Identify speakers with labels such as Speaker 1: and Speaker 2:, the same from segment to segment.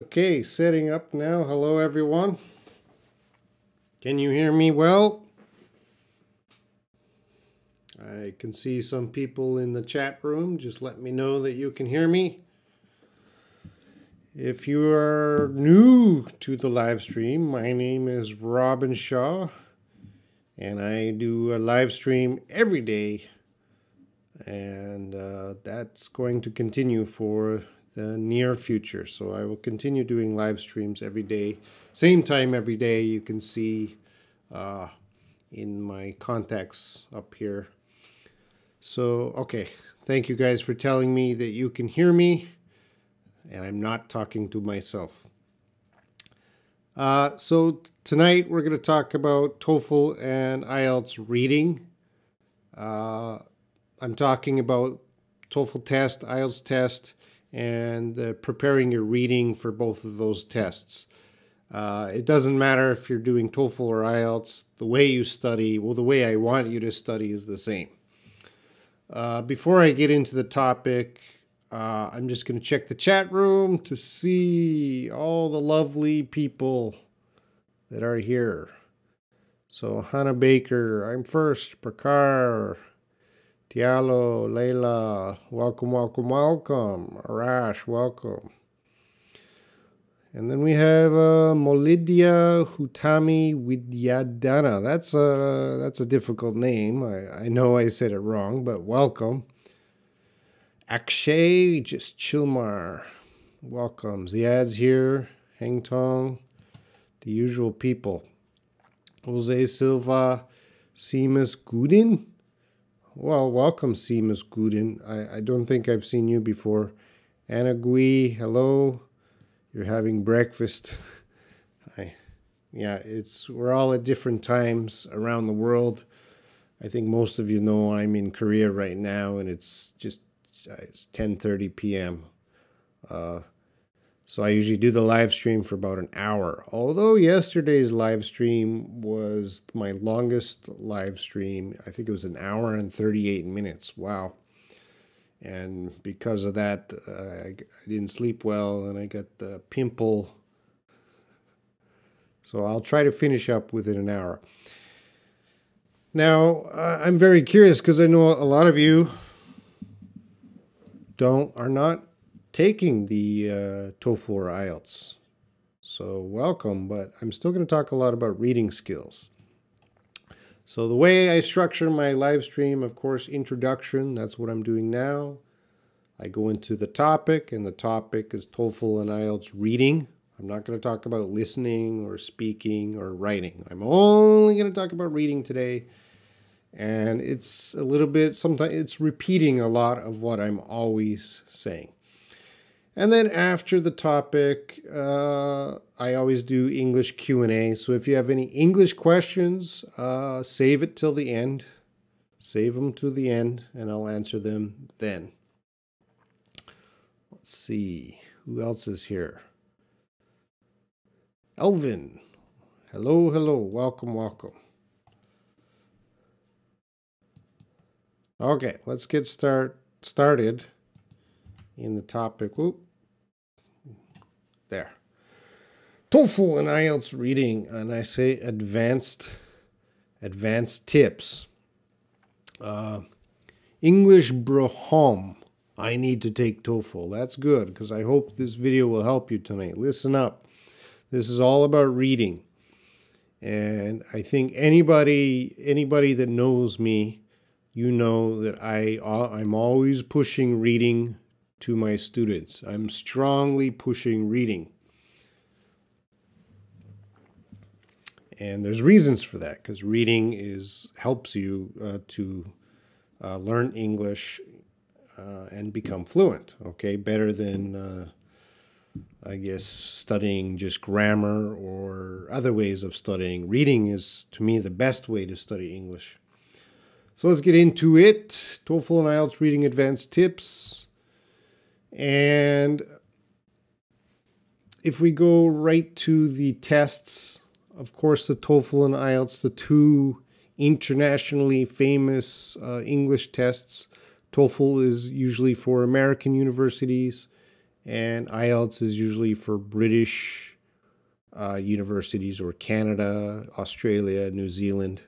Speaker 1: Okay, setting up now. Hello, everyone. Can you hear me well? I can see some people in the chat room. Just let me know that you can hear me. If you are new to the live stream, my name is Robin Shaw, and I do a live stream every day, and that's going to continue for the near future. So I will continue doing live streams every day, same time every day. You can see in my contacts up here. So, okay, thank you guys for telling me that you can hear me and I'm not talking to myself. So tonight we're going to talk about TOEFL and IELTS reading. I'm talking about TOEFL test, IELTS test, and preparing your reading for both of those tests. It doesn't matter if you're doing TOEFL or IELTS. The way you study, well, the way I want you to study is the same. Before I get into the topic, I'm just going to check the chat room to see all the lovely people that are here. So Hannah Baker, I'm first, Prakar, Tialo, Layla, welcome, welcome, welcome. Arash, welcome. And then we have Molidia Hutami Widyadana. That's a difficult name. I know I said it wrong, but welcome. Akshay, just Chilmar, welcome. Ziad's here, Heng Tong, the usual people. Jose Silva, Seamus Goodin. Well, welcome, Seamus Goodin. I don't think I've seen you before. Anna Gui, hello. You're having breakfast. We're all at different times around the world. I think most of you know I'm in Korea right now, and it's 10:30 p.m. So I usually do the live stream for about an hour. Although yesterday's live stream was my longest live stream. I think it was an hour and 38 minutes. Wow. And because of that, I didn't sleep well and I got the pimple. So I'll try to finish up within an hour. Now, I'm very curious because I know a lot of you are not taking the TOEFL or IELTS. So welcome, but I'm still going to talk a lot about reading skills. So the way I structure my live stream, of course, introduction, that's what I'm doing now. I go into the topic, and the topic is TOEFL and IELTS reading. I'm not going to talk about listening or speaking or writing. I'm only going to talk about reading today. And it's a little bit, sometimes it's repeating a lot of what I'm always saying. And then after the topic, I always do English Q&A. So if you have any English questions, save it till the end. Save them to the end, and I'll answer them then. Let's see, who else is here? Elvin, hello, hello, welcome, welcome. Okay, let's get started in the topic. Whoop. There. TOEFL and IELTS reading, and I say advanced tips. English Brohom. I need to take TOEFL. That's good, because I hope this video will help you tonight. Listen up. This is all about reading. And I think anybody that knows me, you know that I'm always pushing reading to my students. I'm strongly pushing reading. And there's reasons for that, because reading helps you to learn English and become fluent, okay? Better than, I guess, studying just grammar or other ways of studying. Reading is, to me, the best way to study English. So let's get into it. TOEFL and IELTS reading advanced tips. And if we go right to the tests, of course, the TOEFL and IELTS, the two internationally famous English tests. TOEFL is usually for American universities, and IELTS is usually for British universities or Canada, Australia, New Zealand.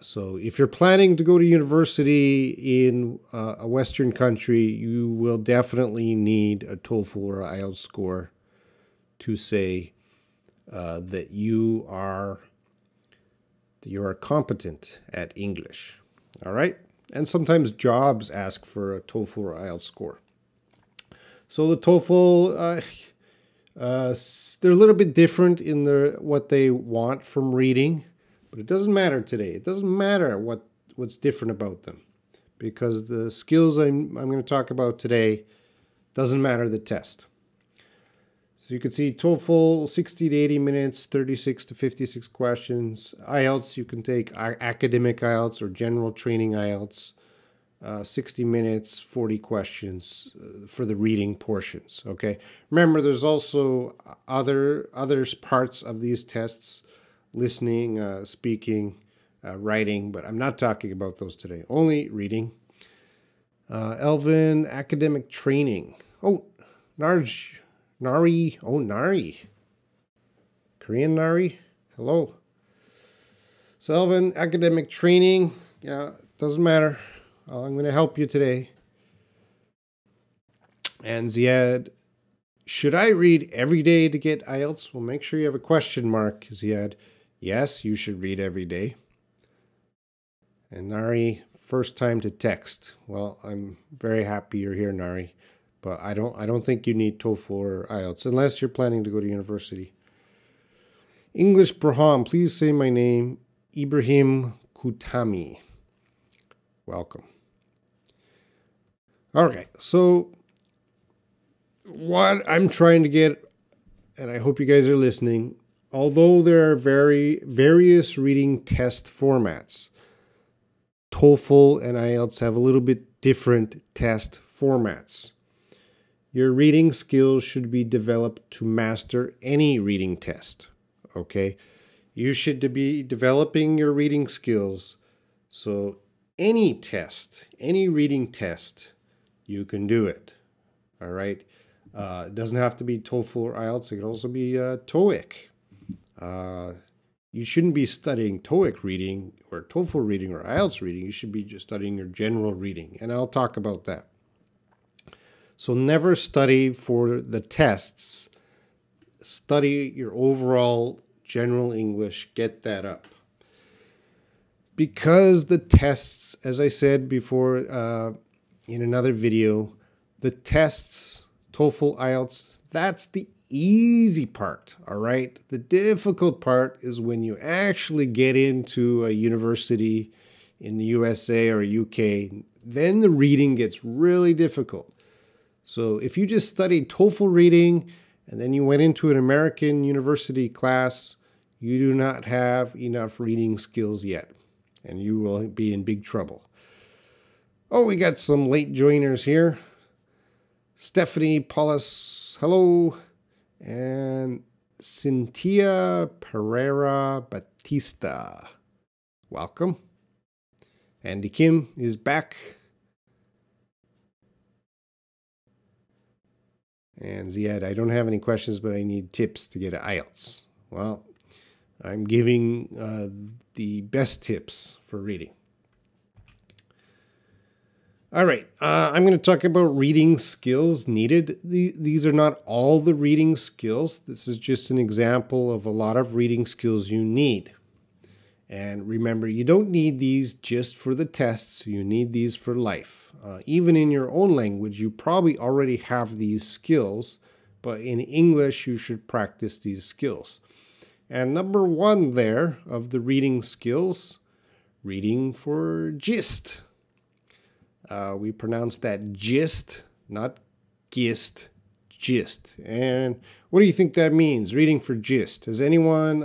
Speaker 1: So if you're planning to go to university in a Western country, you will definitely need a TOEFL or IELTS score to say that you are competent at English. All right? And sometimes jobs ask for a TOEFL or IELTS score. So the TOEFL, they're a little bit different in what they want from reading, but it doesn't matter today. It doesn't matter what's different about them, because the skills I'm going to talk about today doesn't matter the test. So you can see TOEFL 60 to 80 minutes, 36 to 56 questions. IELTS, you can take academic IELTS or general training IELTS, 60 minutes, 40 questions for the reading portions. Okay. Remember, there's also other parts of these tests: listening, speaking, writing, but I'm not talking about those today. Only reading. Elvin, academic training. Oh, Nari. Oh, Nari. Korean Nari. Hello. So Elvin, academic training. Yeah, doesn't matter. I'm going to help you today. And Ziad, should I read every day to get IELTS? Well, make sure you have a question mark, Ziad. Yes, you should read every day. And Nari, first time to text. Well, I'm very happy you're here, Nari. But I don't think you need TOEFL or IELTS unless you're planning to go to university. English Braham, please say my name. Ibrahim Kutami. Welcome. Okay, so what I'm trying to get, and I hope you guys are listening, although there are various reading test formats, TOEFL and IELTS have a little bit different test formats. Your reading skills should be developed to master any reading test, okay? You should be developing your reading skills so any test, any reading test, you can do it, all right? It doesn't have to be TOEFL or IELTS. It could also be TOEIC. You shouldn't be studying TOEIC reading or TOEFL reading or IELTS reading. You should be just studying your general reading, and I'll talk about that. So never study for the tests. Study your overall general English. Get that up. Because the tests, as I said before in another video, the tests, TOEFL, IELTS, that's the easy part, all right? The difficult part is when you actually get into a university in the USA or UK, then the reading gets really difficult. So if you just studied TOEFL reading and then you went into an American university class, you do not have enough reading skills yet, and you will be in big trouble. Oh, we got some late joiners here. Stephanie Paulus, hello. And Cynthia Pereira Batista, welcome. Andy Kim is back. And Ziad, I don't have any questions, but I need tips to get IELTS. Well, I'm giving the best tips for reading. All right, I'm going to talk about reading skills needed. These are not all the reading skills. This is just an example of a lot of reading skills you need. And remember, you don't need these just for the tests. You need these for life. Even in your own language, you probably already have these skills, but in English, you should practice these skills. And number one there of the reading skills, reading for gist. We pronounce that gist, not gist, gist. And what do you think that means, reading for gist? Is anyone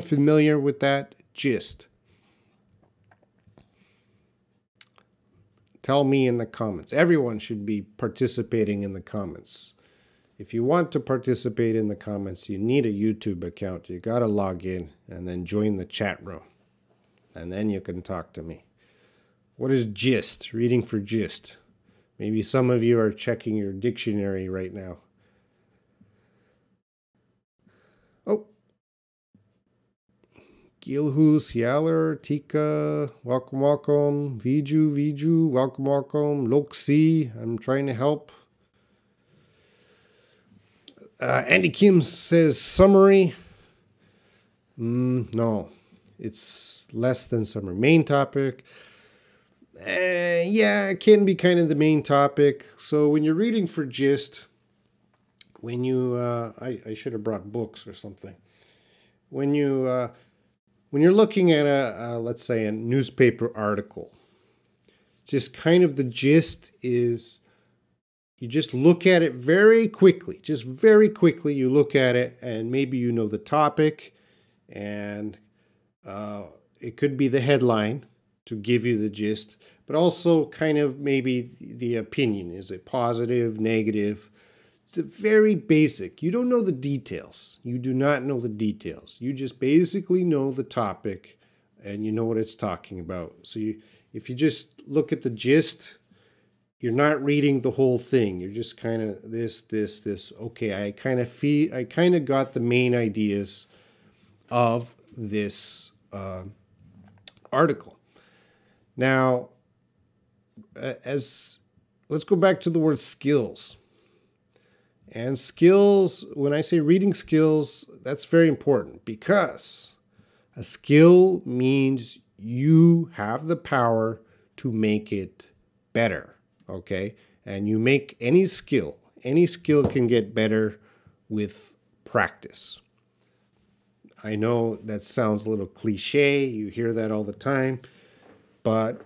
Speaker 1: familiar with that, gist? Tell me in the comments. Everyone should be participating in the comments. If you want to participate in the comments, you need a YouTube account. You got to log in and then join the chat room. And then you can talk to me. What is gist? Reading for gist. Maybe some of you are checking your dictionary right now. Oh, Gilhus, Yaller, Tika, welcome, welcome. Viju, welcome, welcome. Loxi, I'm trying to help. Andy Kim says summary. No, it's less than summary. Main topic. Yeah, it can be kind of the main topic. So when you're reading for gist, when you, I should have brought books or something. When you're looking at let's say a newspaper article, just kind of the gist is you just look at it very quickly, you look at it and maybe you know the topic and it could be the headline to give you the gist, but also kind of maybe the opinion. Is it positive, negative? It's very basic. You don't know the details. You do not know the details. You just basically know the topic and you know what it's talking about. So if you just look at the gist, you're not reading the whole thing. You're just kind of this. Okay, I kind of got the main ideas of this article. Now, let's go back to the word skills. And skills, when I say reading skills, that's very important because a skill means you have the power to make it better, okay? And you make any skill can get better with practice. I know that sounds a little cliche, you hear that all the time, but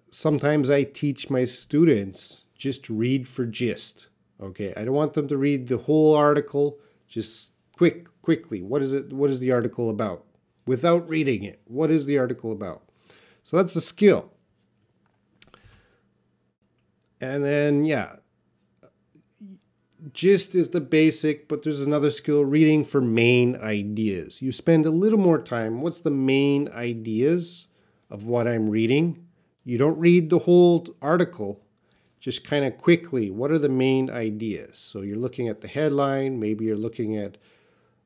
Speaker 1: sometimes I teach my students just read for gist. Okay, I don't want them to read the whole article. Just quickly. What is the article about? Without reading it, what is the article about? So that's a skill. And then, yeah, gist is the basic, but there's another skill, reading for main ideas. You spend a little more time. What's the main ideas of what I'm reading? You don't read the whole article. Just kind of quickly, what are the main ideas? So you're looking at the headline, maybe you're looking at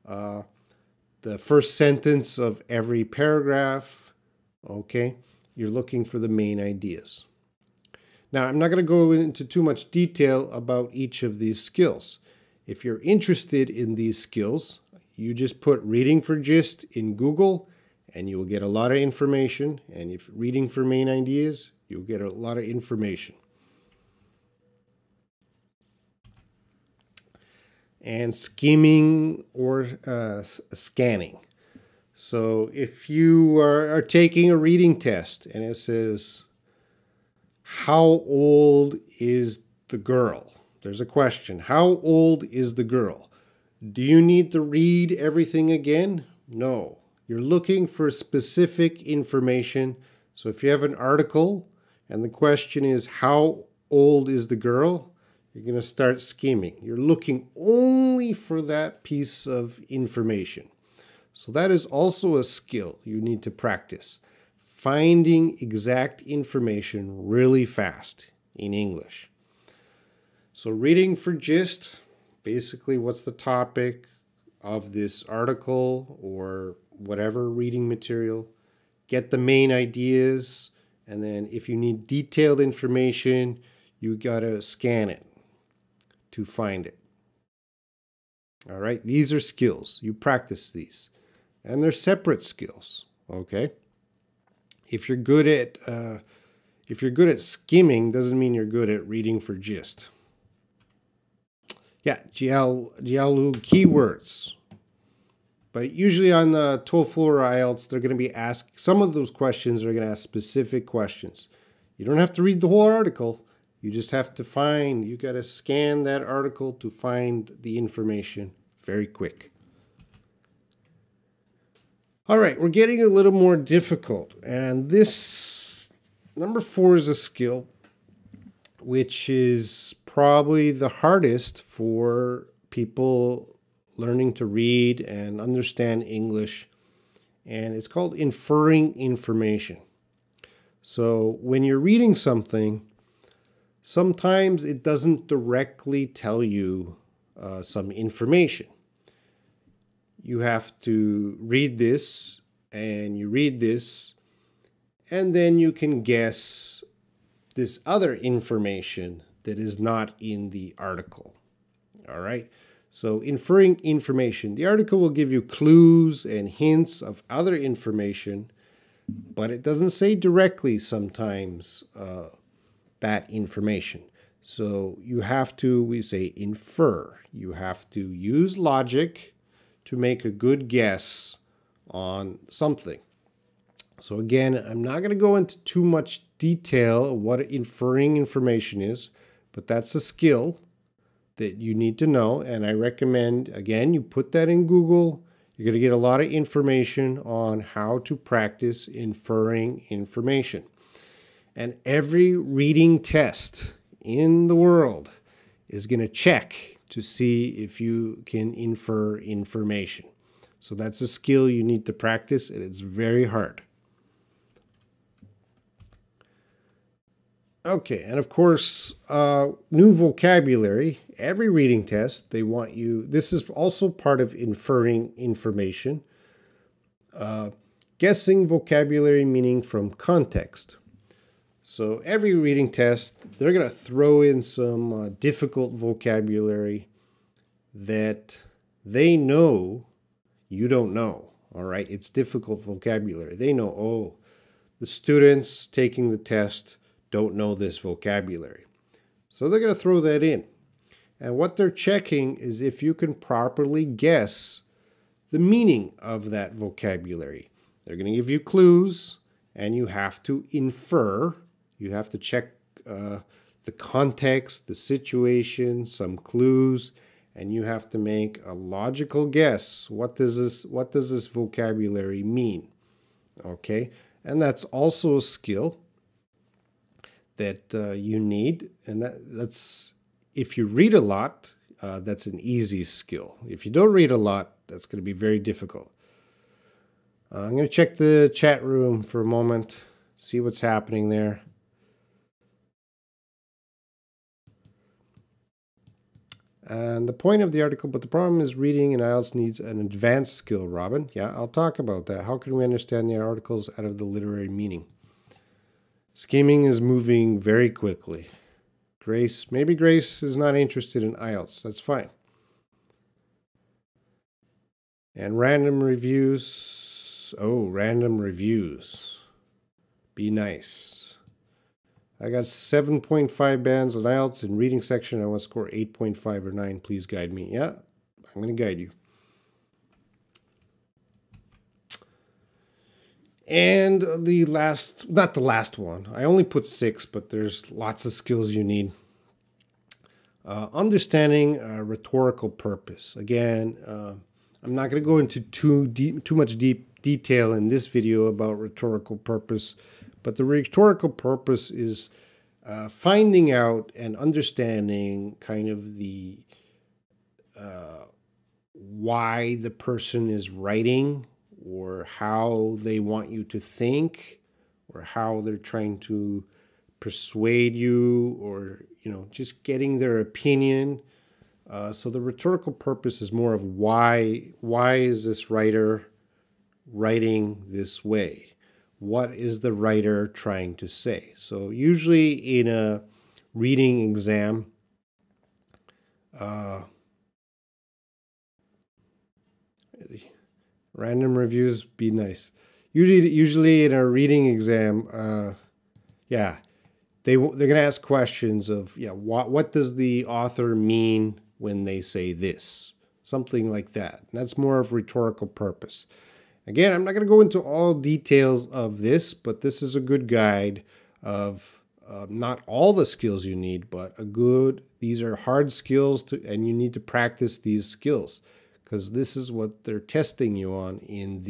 Speaker 1: the first sentence of every paragraph, okay? You're looking for the main ideas. Now, I'm not going to go into too much detail about each of these skills. If you're interested in these skills, you just put reading for gist in Google and you will get a lot of information. And if reading for main ideas, you'll get a lot of information. And skimming or scanning. So if you are taking a reading test and it says, how old is the girl? There's a question. How old is the girl? Do you need to read everything again? No. You're looking for specific information. So if you have an article and the question is, how old is the girl? You're going to start skimming. You're looking only for that piece of information. So that is also a skill you need to practice. Finding exact information really fast in English. So reading for gist, basically what's the topic of this article or whatever reading material. Get the main ideas, and then if you need detailed information, you got to scan it to find it. All right, these are skills. You practice these, and they're separate skills. Okay. If you're good at skimming, doesn't mean you're good at reading for gist. Yeah, Jialu keywords. But usually on the TOEFL or IELTS, they're going to be asked, some of those questions are going to ask specific questions. You don't have to read the whole article. You just have to you got to scan that article to find the information very quick. All right, we're getting a little more difficult. And this, number 4 is a skill which is probably the hardest for people learning to read and understand English. And it's called inferring information. So when you're reading something, sometimes it doesn't directly tell you some information. You have to read this, and you read this, and then you can guess this other information that is not in the article. All right. So inferring information. The article will give you clues and hints of other information, but it doesn't say directly sometimes that information. So you have to, we say, infer. You have to use logic to make a good guess on something. So again, I'm not going to go into too much detail of what inferring information is, but that's a skill that you need to know. And I recommend, again, you put that in Google. You're going to get a lot of information on how to practice inferring information. And every reading test in the world is going to check to see if you can infer information. So that's a skill you need to practice, and it's very hard. Okay, and of course, new vocabulary. Every reading test, they want you, this is also part of inferring information. Guessing vocabulary meaning from context. So every reading test, they're going to throw in some difficult vocabulary that they know you don't know. All right, it's difficult vocabulary. They know, oh, the students taking the test don't know this vocabulary. So they're going to throw that in. And what they're checking is if you can properly guess the meaning of that vocabulary. They're going to give you clues, and you have to infer. You have to check the context, the situation, some clues, and you have to make a logical guess. What does this vocabulary mean? Okay, and that's also a skill that you need, and that's if you read a lot, that's an easy skill. If you don't read a lot, that's going to be very difficult. I'm going to check the chat room for a moment, see what's happening there. And the point of the article, but the problem is reading in IELTS needs an advanced skill, Robin. Yeah, I'll talk about that. How can we understand the articles out of the literary meaning? Scheming is moving very quickly. Grace, maybe Grace is not interested in IELTS. That's fine. And random reviews. Oh, random reviews. Be nice. I got 7.5 bands on IELTS in reading section. I want to score 8.5 or 9. Please guide me. Yeah, I'm going to guide you. And the last, not the last one, I only put 6, but there's lots of skills you need. Understanding rhetorical purpose. Again, I'm not going to go into too much deep detail in this video about rhetorical purpose, but the rhetorical purpose is finding out and understanding kind of the why the person is writing, or how they want you to think, or how they're trying to persuade you, or just getting their opinion. So the rhetorical purpose is more of why is this writer writing this way? What is the writer trying to say? So usually in a reading exam, random reviews, be nice. Usually in a reading exam, yeah, they're going to ask questions of, yeah, what does the author mean when they say this? Something like that. And that's more of rhetorical purpose. Again, I'm not going to go into all details of this, but this is a good guide of not all the skills you need, but these are hard skills and you need to practice these skills, because this is what they're testing you on in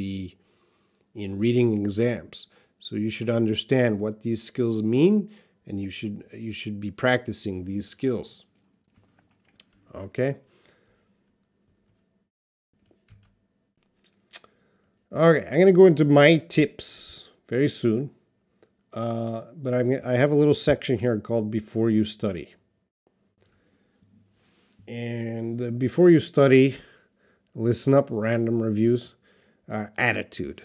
Speaker 1: reading exams. So you should understand what these skills mean, and you should be practicing these skills. Okay. Okay, I'm going to go into my tips very soon. but I have a little section here called Before You Study. And before you study, listen up, random reviews, attitude.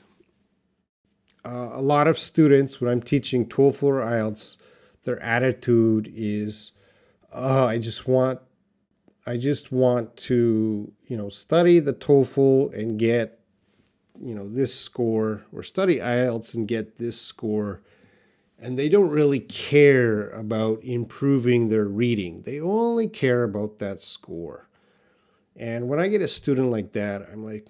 Speaker 1: A lot of students, when I'm teaching TOEFL or IELTS, their attitude is, I just want to, study the TOEFL and get, this score, or study IELTS and get this score. And they don't really care about improving their reading. They only care about that score. And when I get a student like that, I'm like,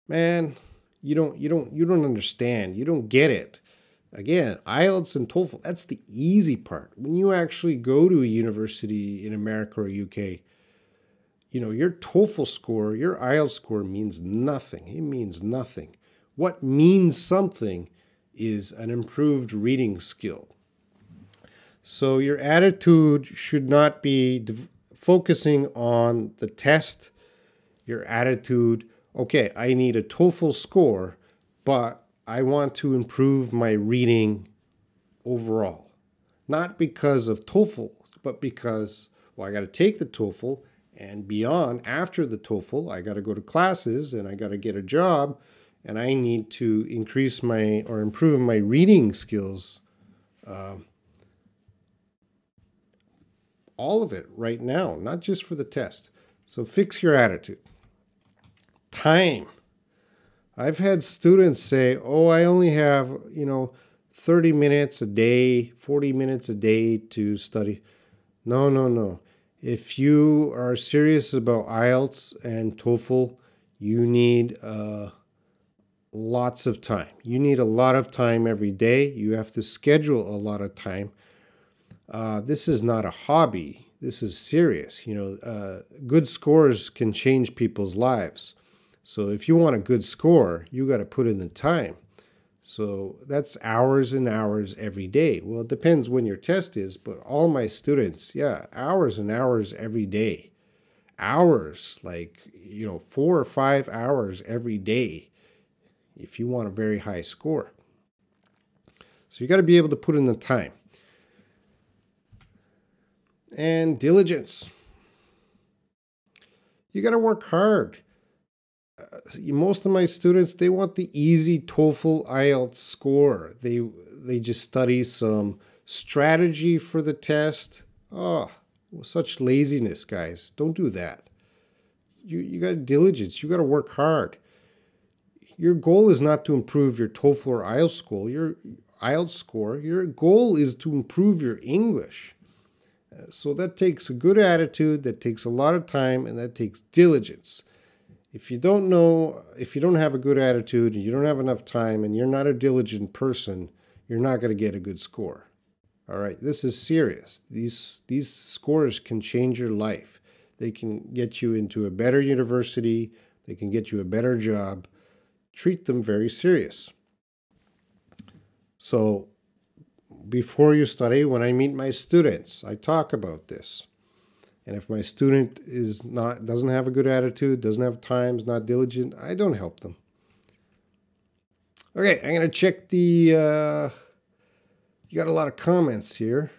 Speaker 1: man, you don't understand. You don't get it. Again, IELTS and TOEFL, that's the easy part. When you actually go to a university in America or UK, your TOEFL score, your IELTS score means nothing. It means nothing. What means something is an improved reading skill. So your attitude should not be focusing on the test. Your attitude, okay, I need a TOEFL score, but I want to improve my reading overall. Not because of TOEFL, but because, I got to take the TOEFL, and beyond, after the TOEFL, I got to go to classes and I got to get a job, and I need to improve my reading skills. All of it right now, not just for the test. So fix your attitude. Time. I've had students say, I only have, 30 minutes a day, 40 minutes a day to study. No. If you are serious about IELTS and TOEFL, you need lots of time. You need a lot of time every day. You have to schedule a lot of time. This is not a hobby. This is serious. Good scores can change people's lives. So if you want a good score, you got to put in the time. So that's hours and hours every day. Well, it depends when your test is, but all my students, hours and hours every day. Hours, 4 or 5 hours every day if you want a very high score. So you got to be able to put in the time. And diligence. You got to work hard. Most of my students, they want the easy TOEFL IELTS score. They just study some strategy for the test. Such laziness, guys. Don't do that. You got diligence. You got to work hard. Your goal is not to improve your TOEFL or IELTS score. Your goal is to improve your English. So that takes a good attitude, that takes a lot of time, and that takes diligence. If you don't have a good attitude, and you don't have enough time, and you're not a diligent person, you're not going to get a good score. All right, this is serious. These scores can change your life. They can get you into a better university. They can get you a better job. Treat them very serious. So before you study, when I meet my students, I talk about this. And if my student doesn't have a good attitude, doesn't have time, is not diligent, I don't help them. Okay, I'm going to check you got a lot of comments here.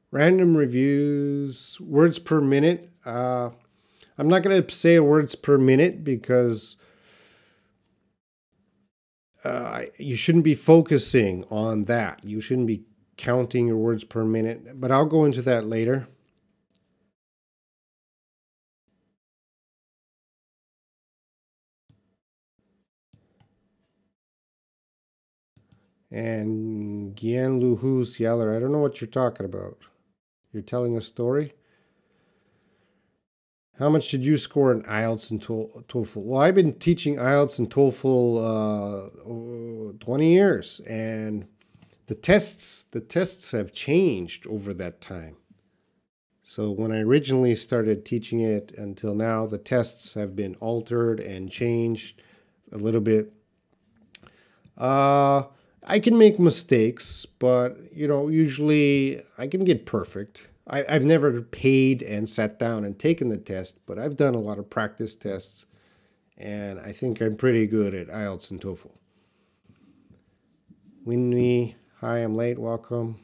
Speaker 1: Random reviews, words per minute. I'm not going to say words per minute because you shouldn't be focusing on that. You shouldn't be counting your words per minute, but I'll go into that later. And Gian Luhu Yeller, I don't know what you're talking about. You're telling a story? How much did you score in IELTS and TOEFL? Well, I've been teaching IELTS and TOEFL 20 years, and the tests have changed over that time. So when I originally started teaching it until now, the tests have been altered and changed a little bit. I can make mistakes, but usually I can get perfect. I've never paid and sat down and taken the test, but I've done a lot of practice tests, and I think I'm pretty good at IELTS and TOEFL. Winnie, hi, I'm late, welcome.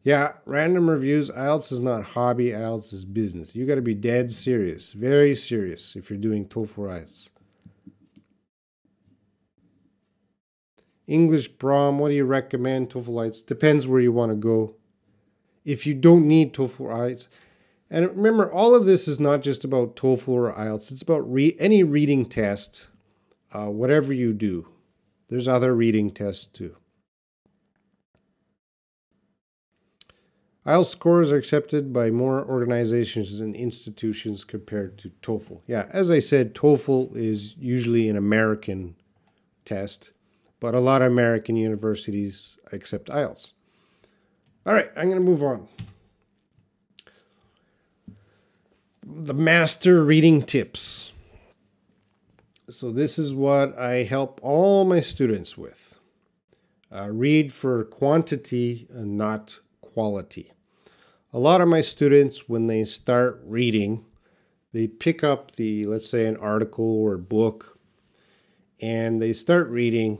Speaker 1: Yeah, random reviews. IELTS is not hobby, IELTS is business. You got to be dead serious, very serious if you're doing TOEFL or IELTS. English prom, what do you recommend? TOEFL IELTS, depends where you want to go. If you don't need TOEFL or IELTS, and remember, all of this is not just about TOEFL or IELTS. It's about any reading test, whatever you do. There's other reading tests too. IELTS scores are accepted by more organizations and institutions compared to TOEFL. Yeah, as I said, TOEFL is usually an American test, but a lot of American universities accept IELTS. All right, I'm going to move on. The master reading tips. So this is what I help all my students with. Read for quantity and not quality. A lot of my students, when they start reading, they pick up let's say an article or a book, and they start reading,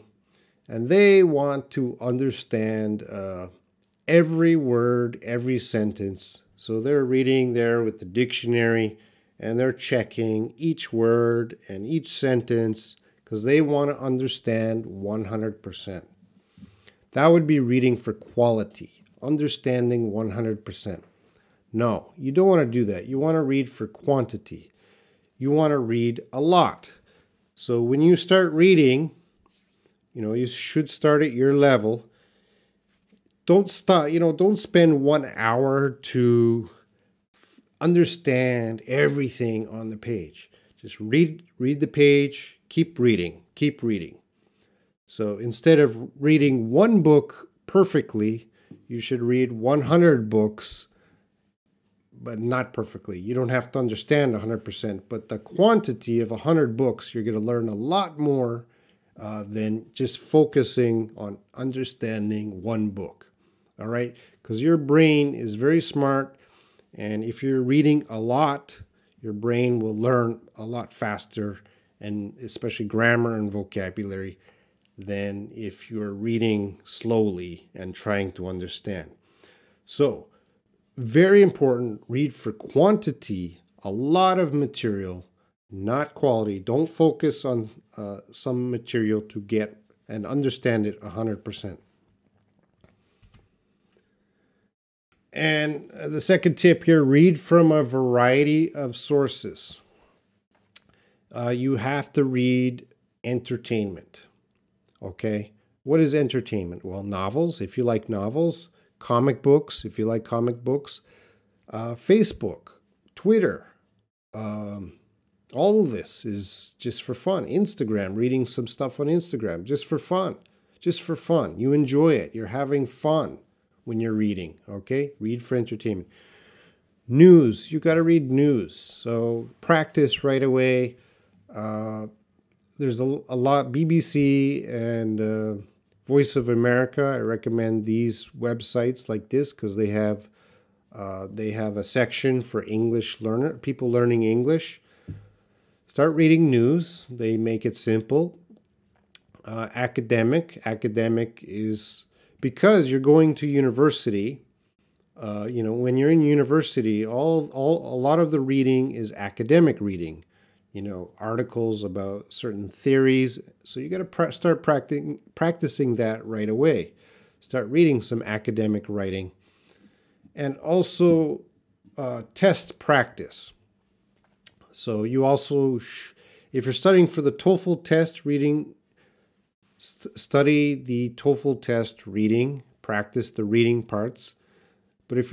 Speaker 1: and they want to understand every word, every sentence. So they're reading there with the dictionary, and they're checking each word and each sentence because they want to understand 100%. That would be reading for quality, understanding 100%. No, you don't want to do that. You want to read for quantity. You want to read a lot. So when you start reading, you should start at your level. Don't stop, don't spend 1 hour to understand everything on the page. Just read the page, keep reading. So instead of reading one book perfectly, you should read 100 books, but not perfectly. You don't have to understand 100%, but the quantity of 100 books, you're going to learn a lot more than just focusing on understanding one book. All right? Because your brain is very smart, and if you're reading a lot, your brain will learn a lot faster, and especially grammar and vocabulary, than if you're reading slowly and trying to understand. So, very important, read for quantity, a lot of material, not quality. Don't focus on some material to get and understand it 100%. And the second tip here, read from a variety of sources. You have to read entertainment. Okay? What is entertainment? Well, novels, if you like novels. Comic books, if you like comic books. Facebook, Twitter. All of this is just for fun. Instagram, reading some stuff on Instagram, just for fun. Just for fun. You enjoy it. You're having fun when you're reading, okay? Read for entertainment. News, you got to read news. So practice right away. There's a lot, BBC and Voice of America. I recommend these websites like this because they have a section for English people learning English. Start reading news. They make it simple. Academic is because you're going to university. When you're in university, a lot of the reading is academic reading. Articles about certain theories. So you got to start practicing that right away. Start reading some academic writing. And also test practice. So you also, if you're studying for the TOEFL test, study the TOEFL test reading, practice the reading parts. But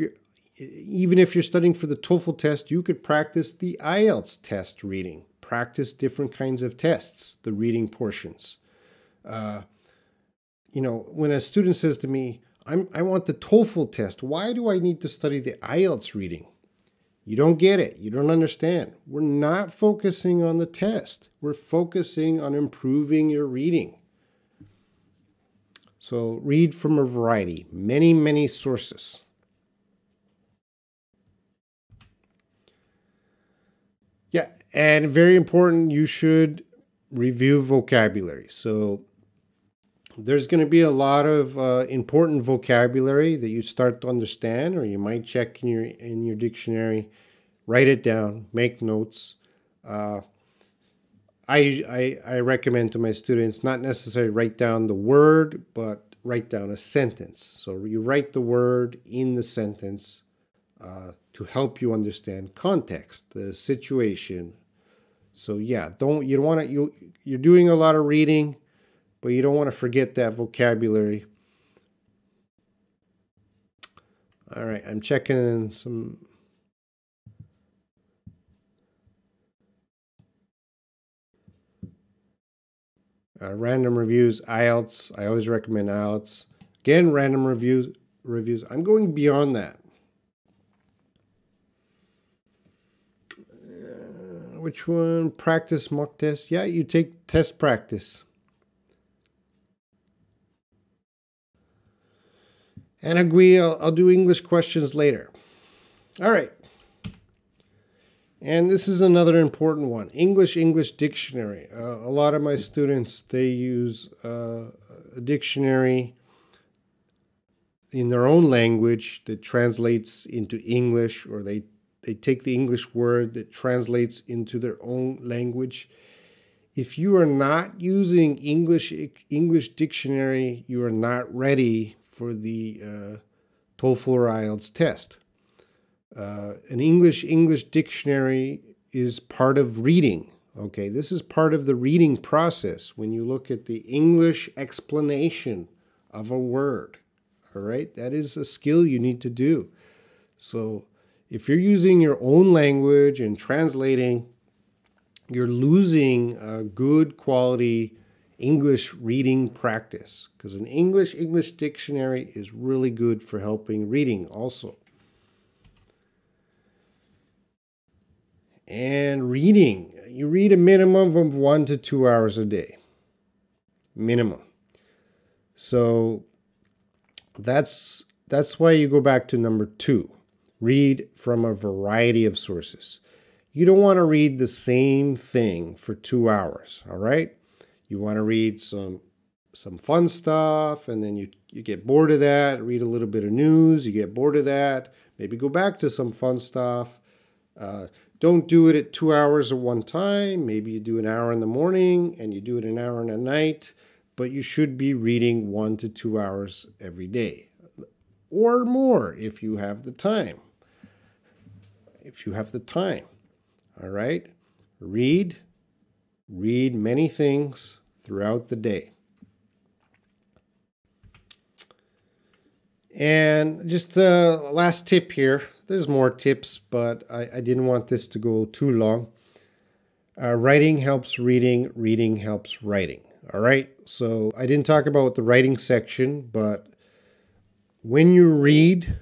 Speaker 1: even if you're studying for the TOEFL test, you could practice the IELTS test reading. Practice different kinds of tests, the reading portions. When a student says to me, I want the TOEFL test, why do I need to study the IELTS reading? You don't get it. You don't understand. We're not focusing on the test. We're focusing on improving your reading. So read from a variety, many, many sources. Yeah, And very important, you should review vocabulary. So there's going to be a lot of important vocabulary that you start to understand, or you might check in your dictionary. Write it down, make notes. I recommend to my students not necessarily write down the word, but write down a sentence. So you write the word in the sentence to help you understand context, the situation. So yeah, you don't want to, you're doing a lot of reading, but you don't want to forget that vocabulary. All right, I'm checking some. Random reviews, IELTS. I always recommend IELTS. Again, random reviews. I'm going beyond that. Which one? Practice mock test. Yeah, you take test practice. And agree, I'll do English questions later. All right. And this is another important one. English dictionary. A lot of my students, they use a dictionary in their own language that translates into English, or they take the English word that translates into their own language. If you are not using English dictionary, you are not ready for the TOEFL or IELTS test. An English dictionary is part of reading. Okay, this is part of the reading process when you look at the English explanation of a word. All right, that is a skill you need to do. So if you're using your own language and translating, you're losing a good quality English reading practice, because an English dictionary is really good for helping reading also. And reading, you read a minimum of 1 to 2 hours a day. Minimum. So that's why you go back to number 2. Read from a variety of sources. You don't want to read the same thing for 2 hours, all right? You want to read some fun stuff, and then you get bored of that. Read a little bit of news, you get bored of that. Maybe go back to some fun stuff. Don't do it at 2 hours at one time. Maybe you do an hour in the morning and you do it an hour in the night, but you should be reading 1 to 2 hours every day, or more if you have the time. All right? Read many things throughout the day. And just a last tip here. There's more tips, but I didn't want this to go too long. Writing helps reading, reading helps writing. All right? So I didn't talk about the writing section, but when you read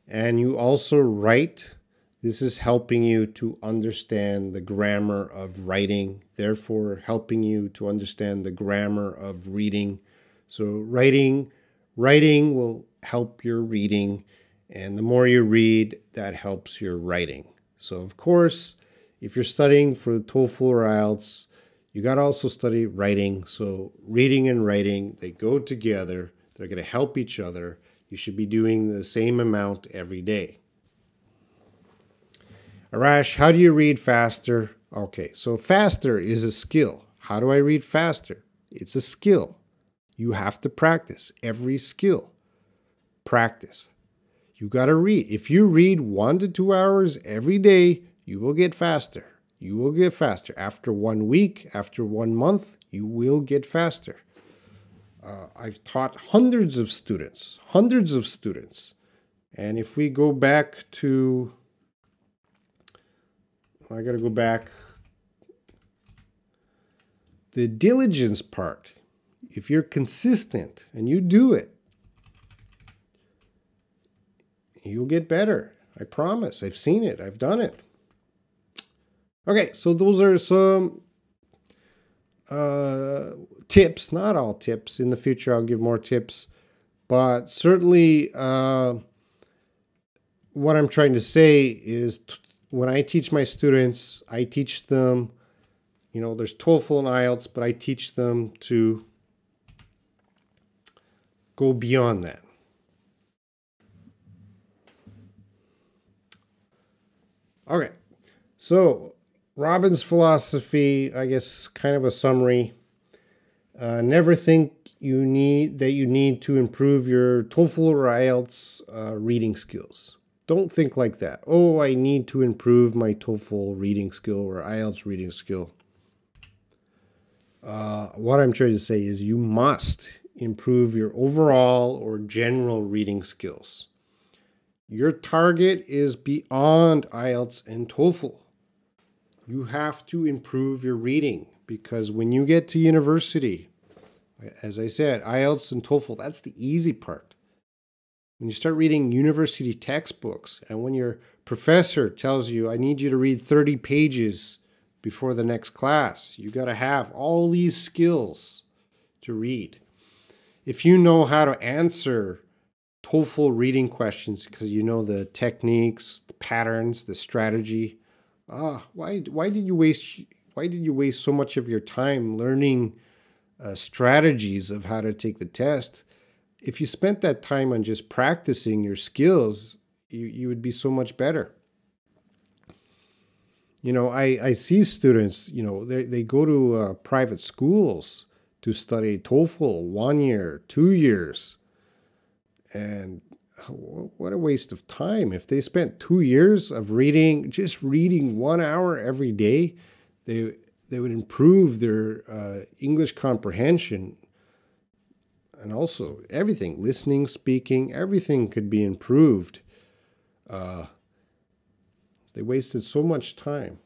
Speaker 1: and you also write, this is helping you to understand the grammar of writing, therefore helping you to understand the grammar of reading. So writing will help your reading, and the more you read, that helps your writing. So of course, if you're studying for the TOEFL or IELTS, you got to also study writing. So reading and writing, they go together. They're going to help each other. You should be doing the same amount every day. Arash, how do you read faster? Okay, so faster is a skill. How do I read faster? It's a skill. You have to practice every skill. Practice. You got to read. If you read 1 to 2 hours every day, you will get faster. You will get faster. After 1 week, after 1 month, you will get faster. I've taught hundreds of students. And if we go back to, I got to go back, the diligence part. If you're consistent and you do it, you'll get better. I promise. I've seen it. I've done it. Okay, so those are some tips. Not all tips. In the future, I'll give more tips. But certainly, what I'm trying to say is when I teach my students, I teach them, there's TOEFL and IELTS, but I teach them to go beyond that. Okay, so Robin's philosophy, I guess, kind of a summary. Never think you need to improve your TOEFL or IELTS reading skills. Don't think like that. Oh, I need to improve my TOEFL reading skill or IELTS reading skill. What I'm trying to say is you must improve your overall or general reading skills. Your target is beyond IELTS and TOEFL. You have to improve your reading because when you get to university, as I said, IELTS and TOEFL, that's the easy part. When you start reading university textbooks and when your professor tells you, I need you to read 30 pages before the next class, you got to have all these skills to read. If you know how to answer TOEFL reading questions because you know the techniques, the patterns, the strategy, why did you waste so much of your time learning strategies of how to take the test? If you spent that time on just practicing your skills, you would be so much better. I see students, they go to private schools to study TOEFL 1 year, 2 years. And what a waste of time. If they spent 2 years of just reading 1 hour every day, they would improve their English comprehension. And also everything, listening, speaking, everything could be improved. They wasted so much time.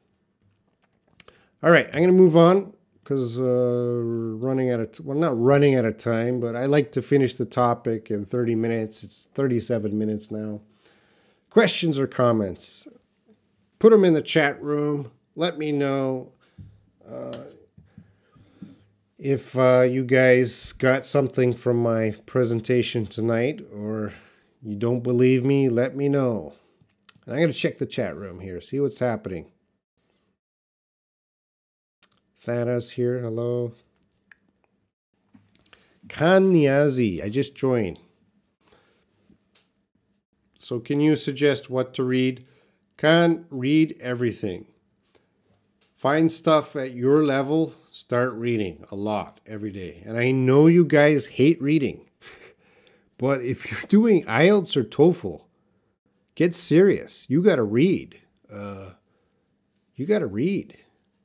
Speaker 1: All right, I'm going to move on because we're running out of, not running out of time, but I like to finish the topic in 30 minutes. It's 37 minutes now. Questions or comments? Put them in the chat room. Let me know. If you guys got something from my presentation tonight or you don't believe me, let me know. And I'm going to check the chat room here, see what's happening. Thanos here, hello. Khan Niazi, I just joined. So can you suggest what to read? Khan, read everything. Find stuff at your level, start reading a lot every day. And I know you guys hate reading, but if you're doing IELTS or TOEFL, get serious. You got to read. You got to read.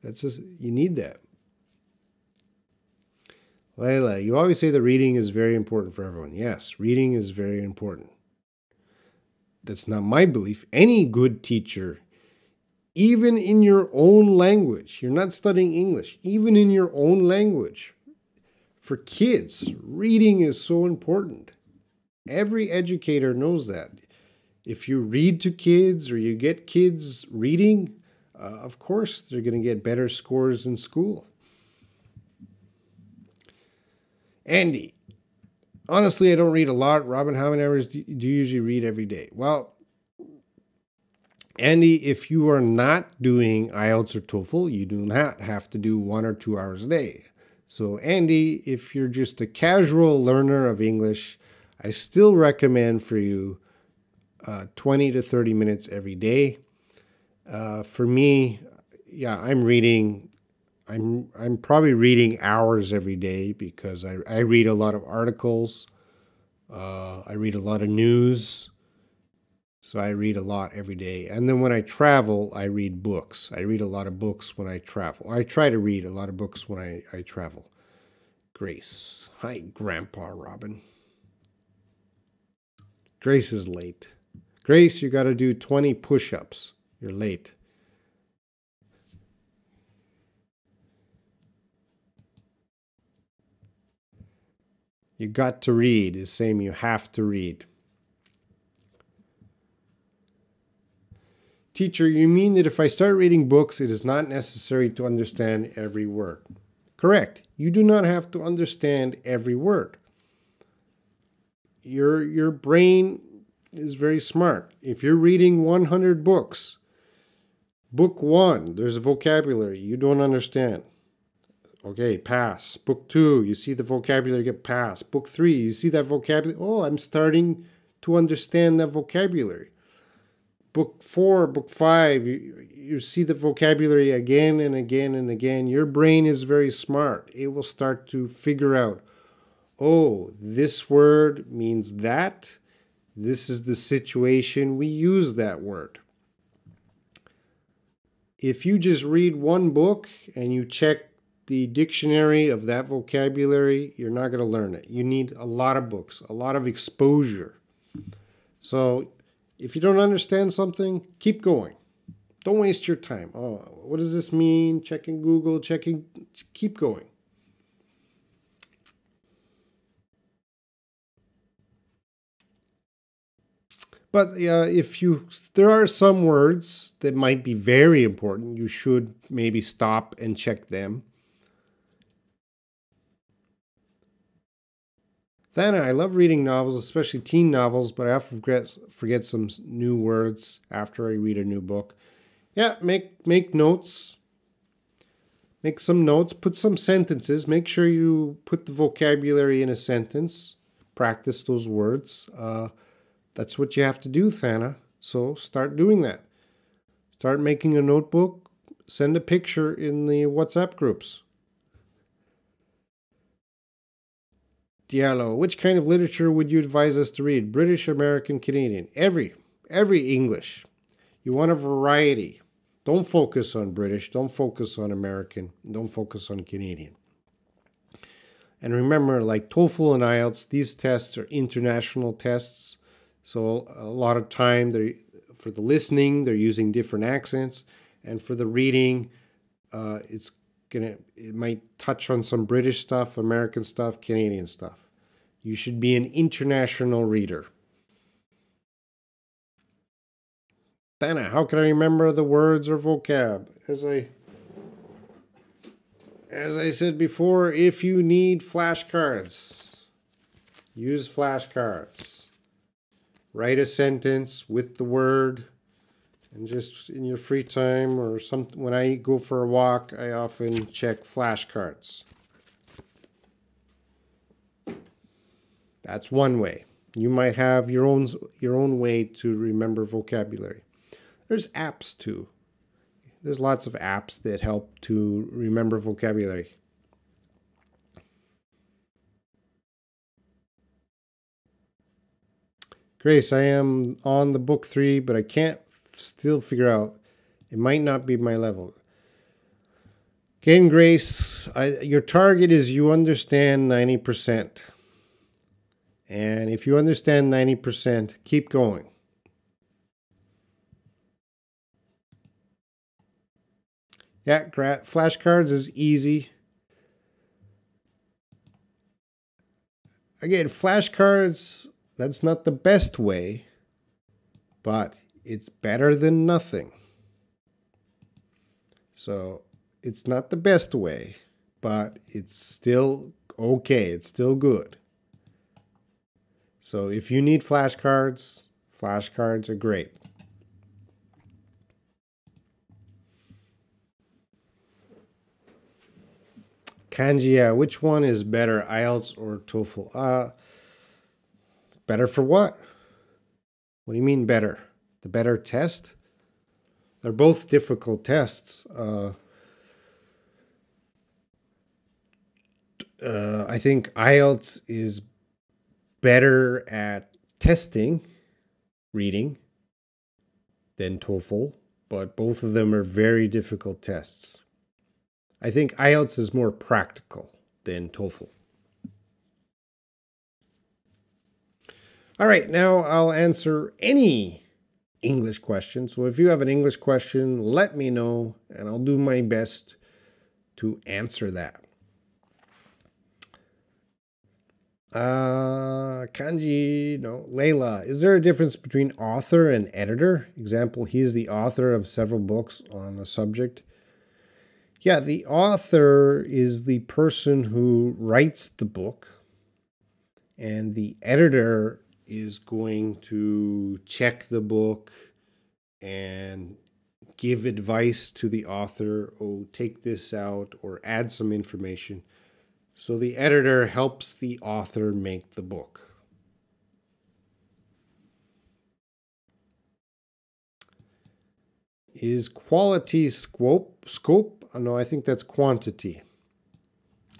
Speaker 1: You need that. Layla, you always say that reading is very important for everyone. Yes, reading is very important. That's not my belief. Any good teacher, even in your own language, you're not studying English, even in your own language, for kids, reading is so important. Every educator knows that. If you read to kids or you get kids reading, of course they're going to get better scores in school. Andy, honestly, I don't read a lot. Robin, how many hours do you usually read every day? Well, Andy, if you are not doing IELTS or TOEFL, you do not have to do 1 or 2 hours a day. So Andy, if you're just a casual learner of English, I still recommend for you 20 to 30 minutes every day. For me, yeah, I'm probably reading hours every day because I read a lot of articles. I read a lot of news. So I read a lot every day. And then when I travel, I read books. I read a lot of books when I travel. I try to read a lot of books when I travel. Grace. Hi, Grandpa Robin. Grace is late. Grace, you got to do 20 push-ups. You're late. You got to read is saying you have to read. Teacher, you mean that if I start reading books, it is not necessary to understand every word? Correct. You do not have to understand every word. Your brain is very smart. If you're reading 100 books, Book 1, there's a vocabulary you don't understand. Okay, pass. Book 2, you see the vocabulary, get pass. Book 3, you see that vocabulary. Oh, I'm starting to understand that vocabulary. Book 4, book 5, you see the vocabulary again and again and again. Your brain is very smart. It will start to figure out, oh, this word means that. This is the situation we use that word. If you just read one book and you check the dictionary of that vocabulary, you're not going to learn it. You need a lot of books, a lot of exposure. So if you don't understand something, keep going. Don't waste your time. Oh, what does this mean? Checking Google, keep going. But there are some words that might be very important. You should maybe stop and check them. Thana, I love reading novels, especially teen novels, but I often forget some new words after I read a new book. Yeah, make notes. Make some notes, put some sentences. Make sure you put the vocabulary in a sentence. Practice those words. That's what you have to do, Thana. So start doing that. Start making a notebook. Send a picture in the WhatsApp groups. Diallo, which kind of literature would you advise us to read? British, American, Canadian? Every English. You want a variety. Don't focus on British. Don't focus on American. Don't focus on Canadian. And remember, like TOEFL and IELTS, these tests are international tests. So a lot of time, for the listening, they're using different accents. And for the reading, it might touch on some British stuff, American stuff, Canadian stuff. You should be an international reader. Dana, how can I remember the words or vocab? As I said before, if you need flashcards, use flashcards. Write a sentence with the word, and just in your free time or when I go for a walk, I often check flashcards. That's one way. You might have your own way to remember vocabulary. There's apps too. There's lots of apps that help to remember vocabulary. Grace, I am on the book 3, but I can't still figure out. It might not be my level. Again, Grace, your target is you understand 90%. And if you understand 90%, keep going. Yeah, flashcards is easy. Again, flashcards, that's not the best way, but it's better than nothing. So it's not the best way, but it's still okay. It's still good. So if you need flashcards, flashcards are great. Kanji, which one is better, IELTS or TOEFL? Better for what? What do you mean better? The better test? They're both difficult tests. I think IELTS is better at testing reading than TOEFL, but both of them are very difficult tests. I think IELTS is more practical than TOEFL. All right, now I'll answer any English question. So if you have an English question, let me know, and I'll do my best to answer that. Kanji, no. Layla, is there a difference between author and editor? Example, he is the author of several books on a subject. Yeah, the author is the person who writes the book, and the editor is going to check the book and give advice to the author, oh, take this out or add some information. So the editor helps the author make the book. Is quality scope? No, I think that's quantity.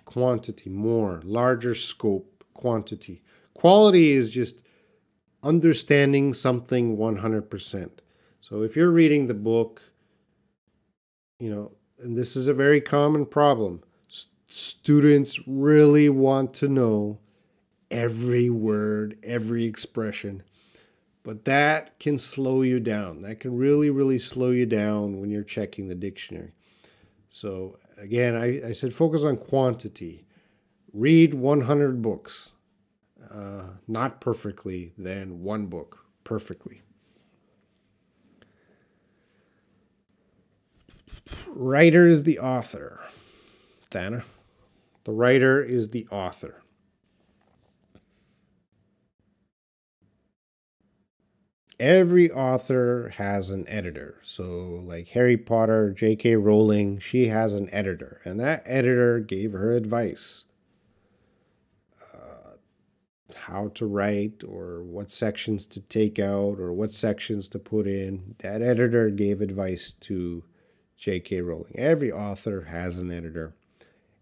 Speaker 1: Quantity, more, larger scope, quantity. Quality is just understanding something 100%. So if you're reading the book, and this is a very common problem, students really want to know every word, every expression, but that can slow you down. That can really, really slow you down when you're checking the dictionary. So again, I said focus on quantity. Read 100 books. Not perfectly, then one book perfectly. Writer is the author. Thana. The writer is the author. Every author has an editor. So like Harry Potter, J.K. Rowling, she has an editor. And that editor gave her advice. How to write or what sections to take out or what sections to put in. That editor gave advice to J.K. Rowling. Every author has an editor.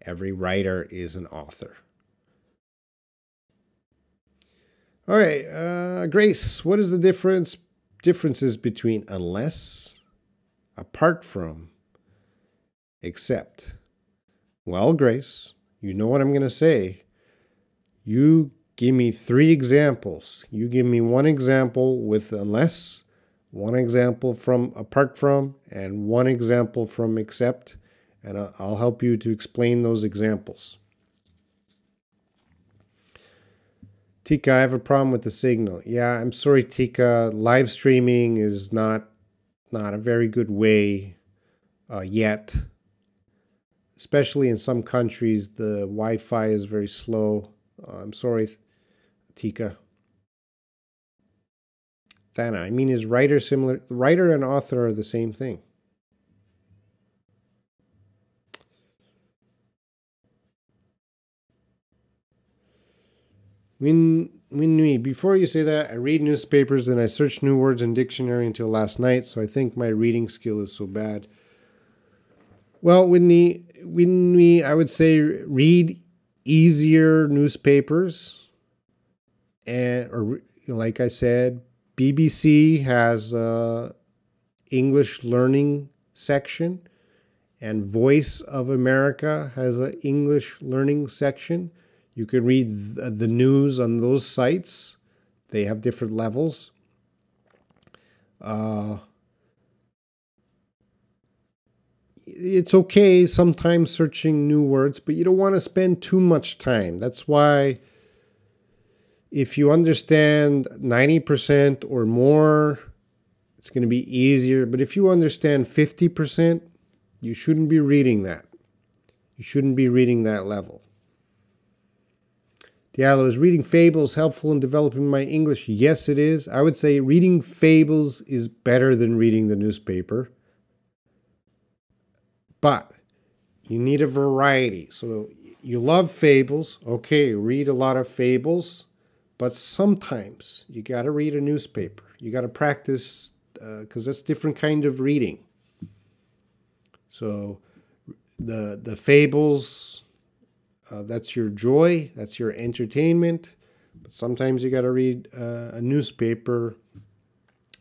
Speaker 1: Every writer is an author. All right, Grace, what is the differences between unless, apart from, except? Well, Grace, you know what I'm going to say. You give me 3 examples. You give me 1 example with unless, 1 example from apart from, and 1 example from except, and I'll help you to explain those examples. Tika, I have a problem with the signal. Yeah, I'm sorry, Tika. Live streaming is not a very good way yet. Especially in some countries, the Wi-Fi is very slow. I'm sorry, Tika. Thana, I mean, is writer similar? Writer and author are the same thing. Before you say that, I read newspapers and I search new words in dictionary until last night, so I think my reading skill is so bad. Well, Whitney, I would say read easier newspapers, or like I said, BBC has a English learning section, and Voice of America has an English learning section. You can read the news on those sites. They have different levels. It's okay sometimes searching new words, but you don't want to spend too much time. That's why if you understand 90% or more, it's going to be easier. But if you understand 50%, you shouldn't be reading that. You shouldn't be reading that level. Diallo, is reading fables helpful in developing my English? Yes, it is. I would say reading fables is better than reading the newspaper. But you need a variety. So you love fables. Okay, read a lot of fables. But sometimes you got to read a newspaper. You got to practice because that's different kind of reading. So the fables, that's your joy, that's your entertainment. But sometimes you got to read a newspaper,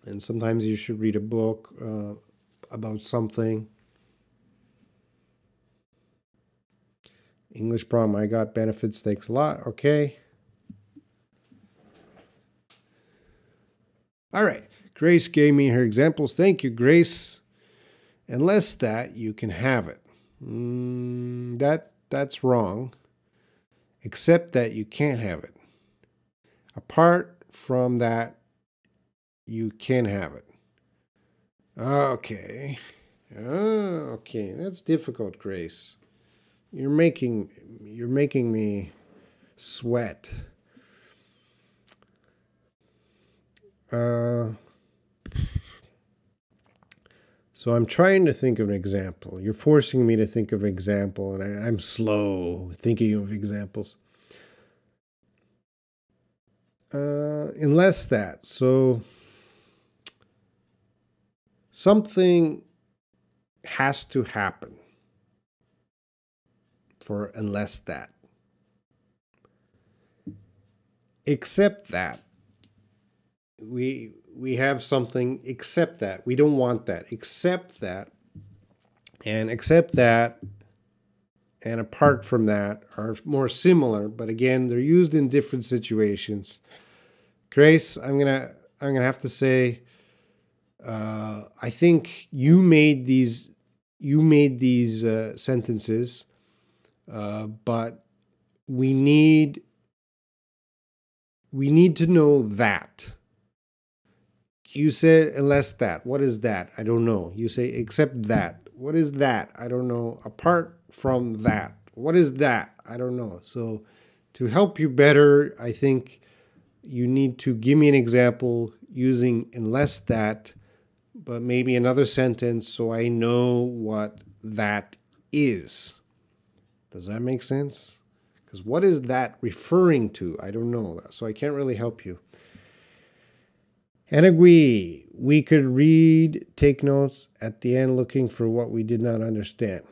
Speaker 1: and sometimes you should read a book about something. English problem, I got benefits, thanks a lot. Okay. All right. Grace gave me her examples. Thank you, Grace. Unless that, you can have it. That's wrong. Except that you can't have it. Apart from that, you can have it. Okay. Okay. That's difficult, Grace. You're making me sweat. So I'm trying to think of an example. You're forcing me to think of an example, and I'm slow thinking of examples. Unless that. So something has to happen for unless that. Except that. We have something except that. We don't want that. Except that. And except that and apart from that are more similar, but again, they're used in different situations. Grace, I'm gonna have to say, I think you made these sentences, but we need to know that. You said unless that. What is that? I don't know. You say except that. What is that? I don't know. Apart from that. What is that? I don't know. So to help you better, I think you need to give me an example using unless that, but maybe another sentence so I know what that is. Does that make sense? Because what is that referring to? I don't know. So I can't really help you. And agree. We could read, take notes at the end looking for what we did not understand.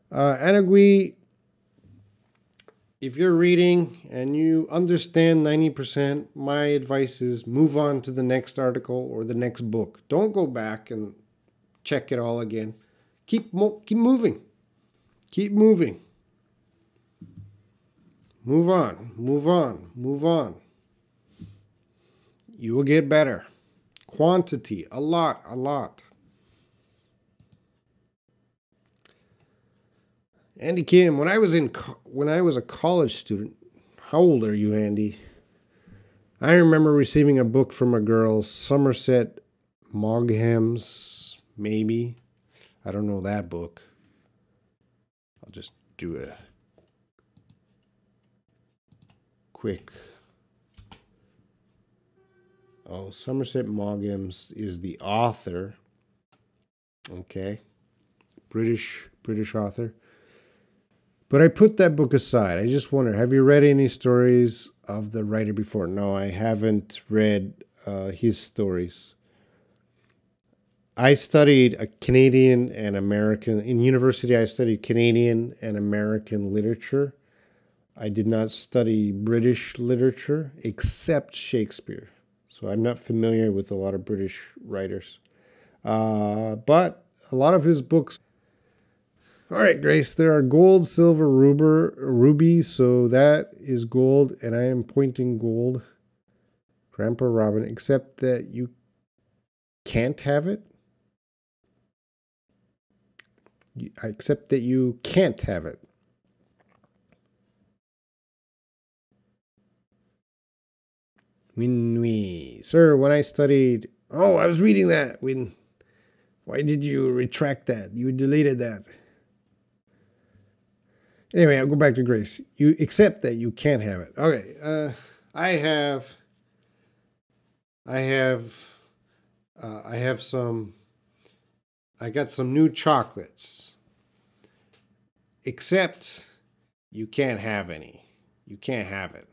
Speaker 1: And agree. If you're reading and you understand 90%, my advice is move on to the next article or the next book. Don't go back and check it all again. Keep moving. Keep moving. Move on, move on, move on. You will get better. Quantity, a lot, a lot. Andy Kim, when I was a college student, how old are you, Andy? I remember receiving a book from a girl, Somerset Maugham's, maybe. I don't know that book. I'll just do a quick. Oh, Somerset Maugham's is the author. Okay. British author. But I put that book aside. I just wonder, have you read any stories of the writer before? No, I haven't read his stories. I studied a Canadian and American. In university, I studied Canadian and American literature. I did not study British literature except Shakespeare. So I'm not familiar with a lot of British writers. But a lot of his books. All right, Grace, there are gold, silver, ruby, so that is gold, and I am pointing gold. Grandpa Robin, except that you can't have it. Except that you can't have it. Sir, when I studied... Oh, I was reading that. Why did you retract that? You deleted that. Anyway, I'll go back to Grace. You accept that you can't have it. Okay. I got some new chocolates. Except you can't have any. You can't have it.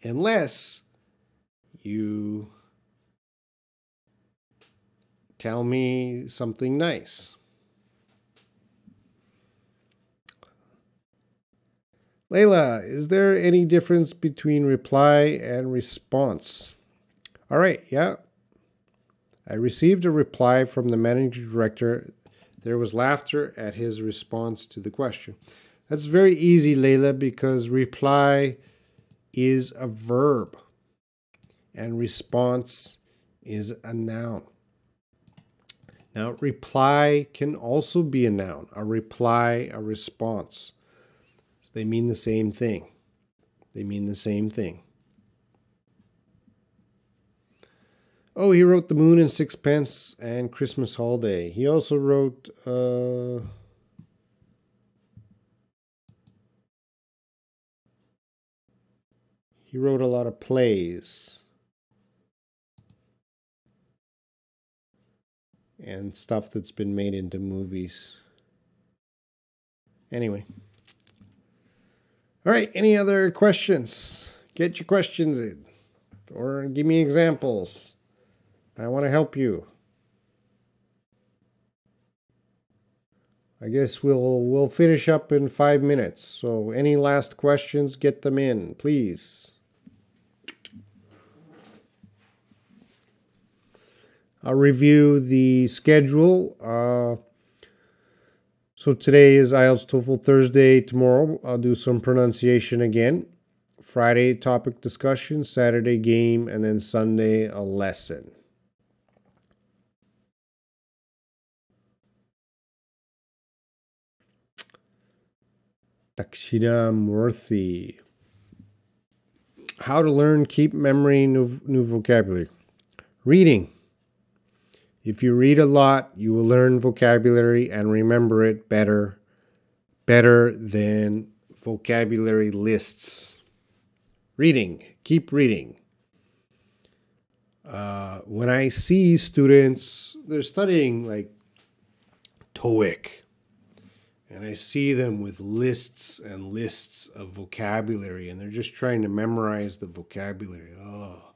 Speaker 1: Unless you tell me something nice. Layla, is there any difference between reply and response? All right, yeah. I received a reply from the managing director. There was laughter at his response to the question. That's very easy, Layla, because reply is a verb and response is a noun. Now, reply can also be a noun. A reply, a response. So they mean the same thing. They mean the same thing. Oh, he wrote The Moon and Sixpence and Christmas Holiday. He also wrote... he wrote a lot of plays. and stuff that's been made into movies. Anyway. All right, any other questions? Get your questions in, or give me examples. I want to help you. I guess we'll finish up in 5 minutes. So any last questions, get them in, please. I'll review the schedule. So today is IELTS TOEFL Thursday. Tomorrow I'll do some pronunciation again. Friday, topic discussion. Saturday, game. And then Sunday, a lesson. Dakshinamurthy. How to learn, keep memory, new vocabulary. Reading. If you read a lot, you will learn vocabulary and remember it better than vocabulary lists. Reading. Keep reading. When I see students, they're studying like TOEIC, and I see them with lists and lists of vocabulary, and they're just trying to memorize the vocabulary. Oh,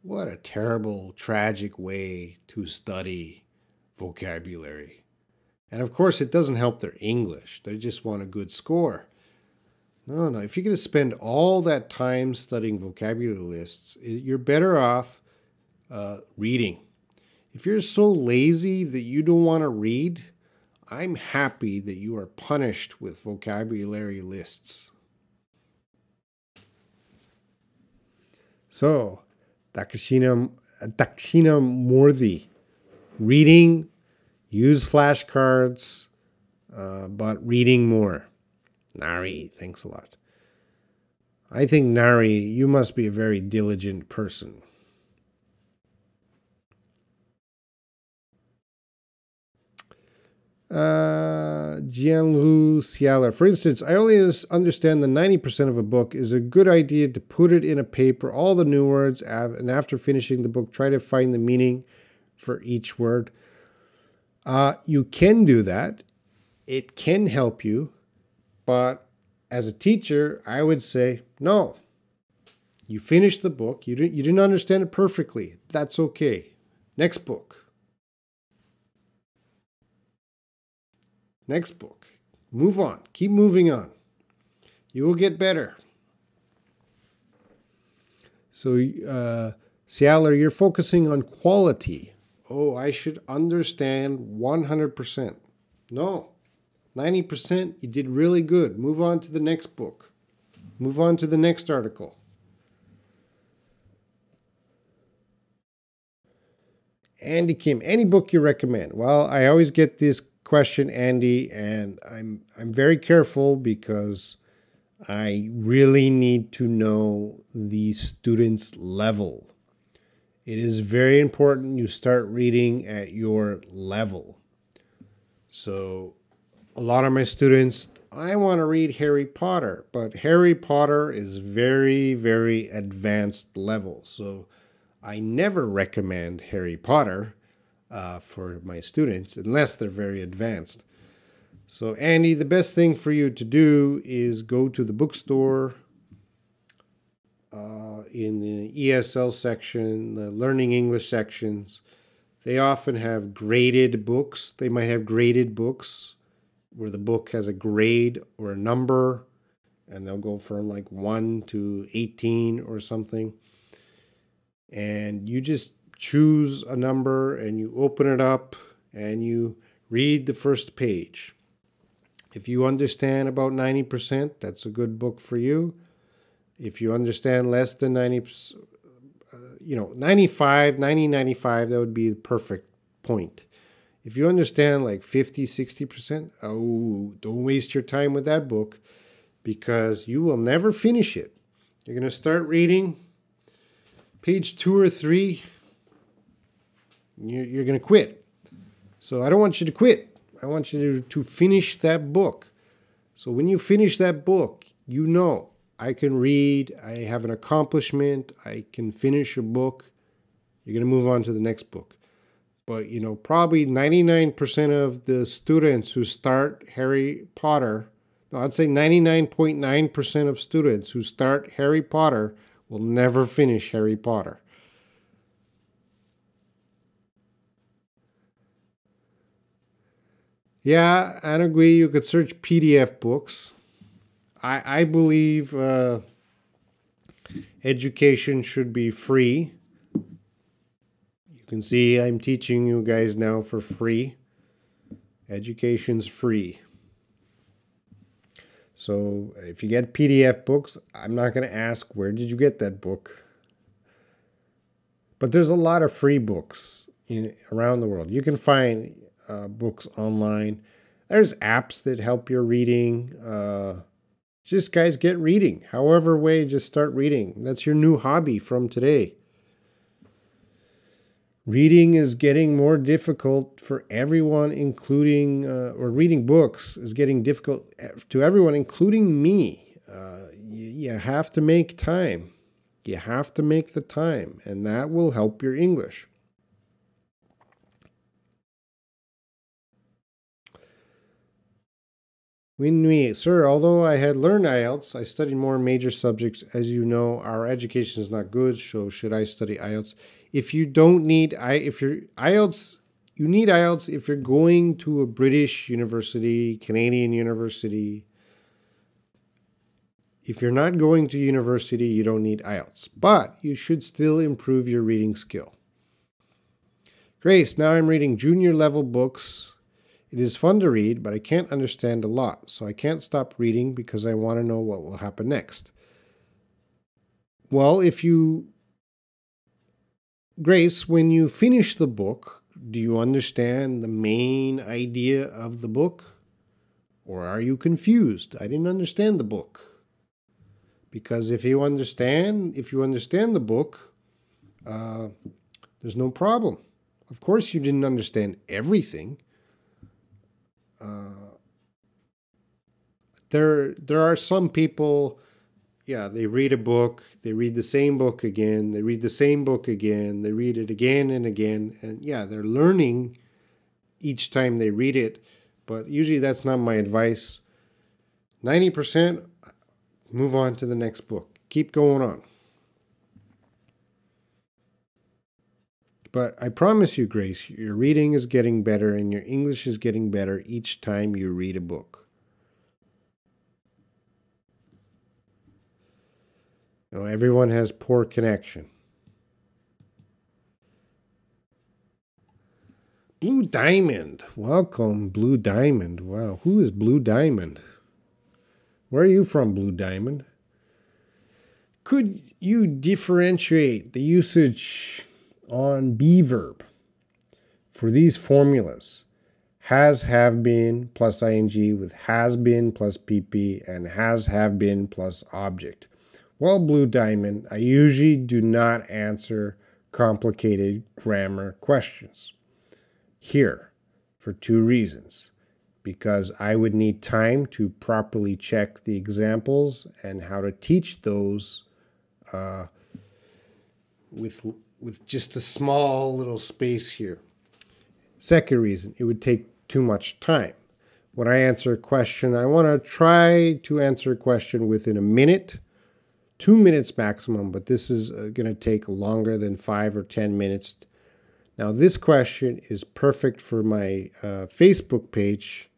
Speaker 1: what a terrible, tragic way to study vocabulary. And of course, it doesn't help their English. They just want a good score. No. If you're going to spend all that time studying vocabulary lists, you're better off reading. If you're so lazy that you don't want to read, I'm happy that you are punished with vocabulary lists. So, Dakshinamurthy. Reading, use flashcards, but reading more. Nari, thanks a lot. I think, Nari, you must be a very diligent person. Jianlu Xialer. For instance, I only understand the 90% of a book. Is a good idea to put it in a paper, all the new words, and after finishing the book, try to find the meaning for each word. You can do that. It can help you. But as a teacher, I would say, no. You finished the book. You didn't understand it perfectly. That's okay. Next book. Next book. Move on. Keep moving on. You will get better. So, Cialer, you're focusing on quality. Oh, I should understand 100%. No. 90%, you did really good. Move on to the next book. Move on to the next article. Andy Kim, any book you recommend? Well, I always get this question, Andy, and I'm very careful because I really need to know the student's level. It is very important you start reading at your level. So a lot of my students, I want to read Harry Potter, but Harry Potter is very, very advanced level. So I never recommend Harry Potter for my students unless they're very advanced. So Andy, the best thing for you to do is go to the bookstore in the ESL section, the Learning English sections. They often have graded books. They might have graded books where the book has a grade or a number, and they'll go from like 1 to 18 or something. And you just choose a number and you open it up and you read the first page. If you understand about 90%, that's a good book for you. If you understand less than 90%, 95, 90, 95, that would be the perfect point. If you understand like 50, 60%, oh, don't waste your time with that book because you will never finish it. You're going to start reading page 2 or 3, you're going to quit. So I don't want you to quit. I want you to finish that book. So when you finish that book, you know, I can read, I have an accomplishment, I can finish a book. You're going to move on to the next book. But, probably 99% of the students who start Harry Potter, no, I'd say 99.9% of students who start Harry Potter will never finish Harry Potter. Yeah, I agree. You could search PDF books. I believe education should be free. You can see I'm teaching you guys now for free. Education's free. So if you get PDF books, I'm not going to ask, where did you get that book? But there's a lot of free books around the world. You can find books online. There's apps that help your reading. Just guys, get reading. However way, just start reading. That's your new hobby from today. Reading is getting more difficult for everyone, including, or reading books is getting difficult to everyone, including me. You have to make time. You have to make the time, and that will help your English. Sir, although I had learned IELTS, I studied more major subjects. As you know, our education is not good, so should I study IELTS? If you don't need, if you're IELTS, you need IELTS if you're going to a British university, Canadian university. If you're not going to university, you don't need IELTS, but you should still improve your reading skill. Grace, now I'm reading junior level books. It is fun to read, but I can't understand a lot, so I can't stop reading because I want to know what will happen next. Well, Grace, when you finish the book, do you understand the main idea of the book? Or are you confused? I didn't understand the book. Because if you understand the book, there's no problem. Of course you didn't understand everything. There are some people, they read a book, they read the same book again, they read the same book again, they read it again and again, and they're learning each time they read it, but usually that's not my advice. 90%, move on to the next book. Keep going on. But I promise you, Grace, your reading is getting better and your English is getting better each time you read a book. Everyone has poor connection. Blue Diamond. Welcome, Blue Diamond. Wow, who is Blue Diamond? Where are you from, Blue Diamond? Could you differentiate the usage on be verb for these formulas? Has, have been plus ing with has been plus pp and has, have been plus object. Well, Blue Diamond, I usually do not answer complicated grammar questions here for two reasons. Because I would need time to properly check the examples and how to teach those with just a small little space here. Second reason, it would take too much time. When I answer a question, I want to try to answer a question within a minute, 2 minutes maximum, but this is going to take longer than 5 or 10 minutes. Now, this question is perfect for my Facebook page.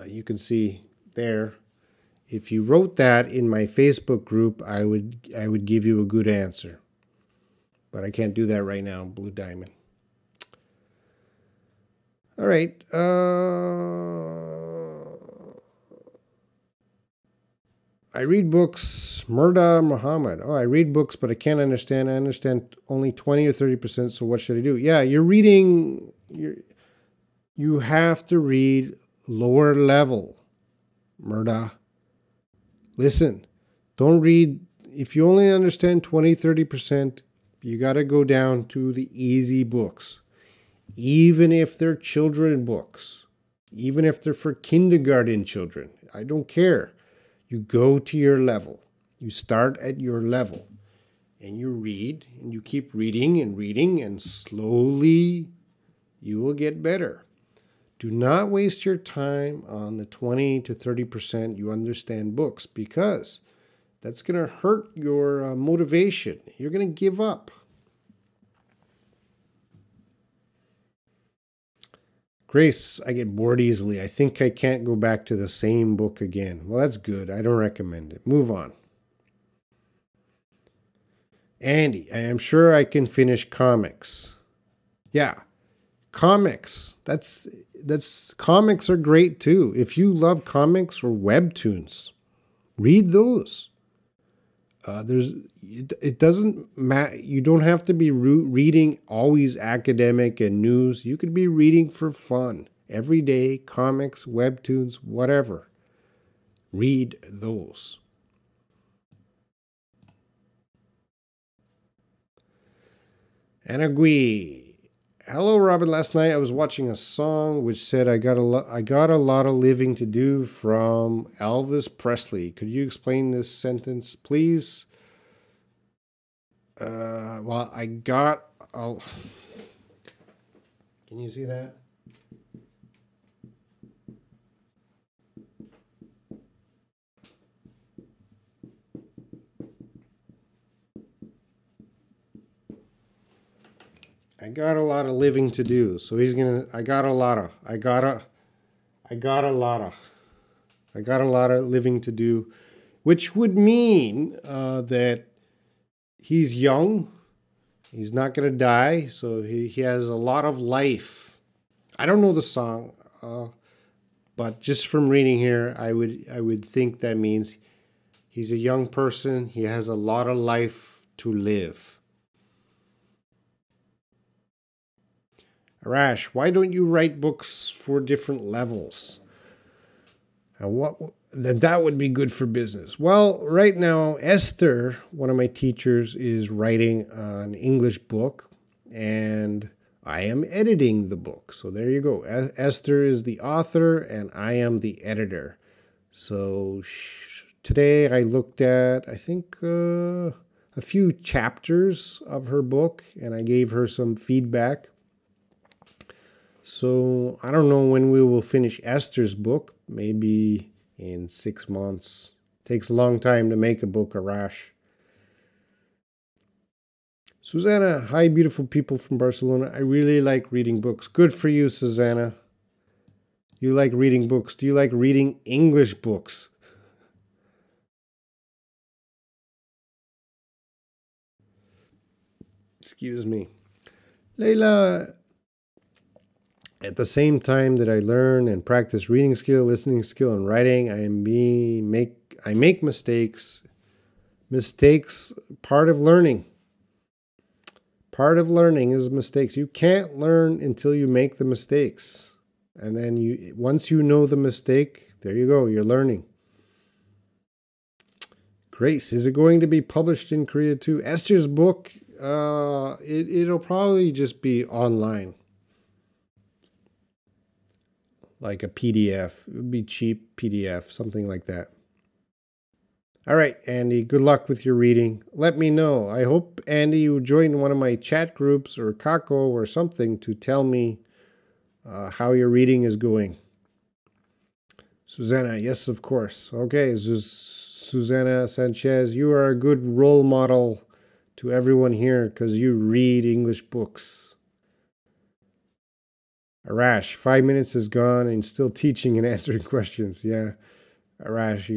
Speaker 1: You can see there. If you wrote that in my Facebook group, I would give you a good answer. But I can't do that right now, Blue Diamond. All right. I read books. Murda Muhammad. Oh, I read books, but I can't understand. I understand only 20 or 30%, so what should I do? Yeah, you're reading. You have to read lower level. Murda. Listen, don't read. If you only understand 20, 30%, you got to go down to the easy books. Even if they're children books. Even if they're for kindergarten children. I don't care. You go to your level. You start at your level. and you read and you keep reading, and slowly you will get better. Do not waste your time on the 20 to 30% you understand books, because that's going to hurt your motivation. You're going to give up. Grace, I get bored easily. I think I can't go back to the same book again. Well, that's good. I don't recommend it. Move on. Andy, I am sure I can finish comics. Yeah, comics. That's comics are great too. If you love comics or webtoons, read those. It doesn't matter. You don't have to be reading always academic and news. You could be reading for fun every day. Comics, webtoons, whatever. Read those. Anagui. Hello, Robin. Last night I was watching a song which said I got a lot of living to do from Elvis Presley. Could you explain this sentence, please? Well, can you see that? I got a lot of living to do. So he's going to, I got a lot of living to do, which would mean that he's young. He's not going to die. So he has a lot of life. I don't know the song, but just from reading here, I would think that means he's a young person. He has a lot of life to live. Arash, why don't you write books for different levels? That would be good for business. Well, right now, Esther, one of my teachers, is writing an English book, and I am editing the book. So there you go. Esther is the author, and I am the editor. So today I looked at, I think, a few chapters of her book, and I gave her some feedback. So I don't know when we will finish Esther's book. Maybe in 6 months. Takes a long time to make a book, Arash. Susanna, hi, beautiful people from Barcelona. I really like reading books. Good for you, Susanna. You like reading books. Do you like reading English books? Excuse me. Leila, at the same time that I learn and practice reading skill, listening skill, and writing, I make mistakes. Mistakes, part of learning. Part of learning is mistakes. You can't learn until you make the mistakes. And then once you know the mistake, there you go, you're learning. Grace, is it going to be published in Korea too? Esther's book, it'll probably just be online. Like a PDF. It would be cheap PDF, something like that. All right, Andy, good luck with your reading. Let me know. I hope, Andy, you join one of my chat groups or Kako or something to tell me how your reading is going. Susanna, yes, of course. Okay, Susanna Sanchez, you are a good role model to everyone here because you read English books. Arash, 5 minutes is gone and still teaching and answering questions. Yeah, Arash,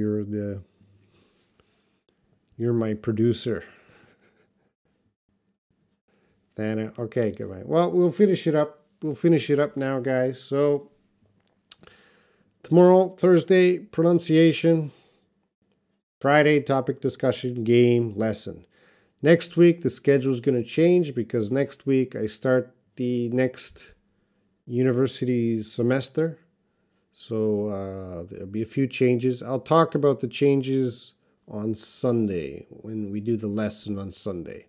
Speaker 1: you're my producer. Thana, okay, goodbye. Well, we'll finish it up. We'll finish it up now, guys. So tomorrow, Thursday, pronunciation. Friday, topic discussion, game, lesson. Next week, the schedule is going to change because next week I start the next university semester. So there'll be a few changes. I'll talk about the changes on Sunday when we do the lesson on Sunday.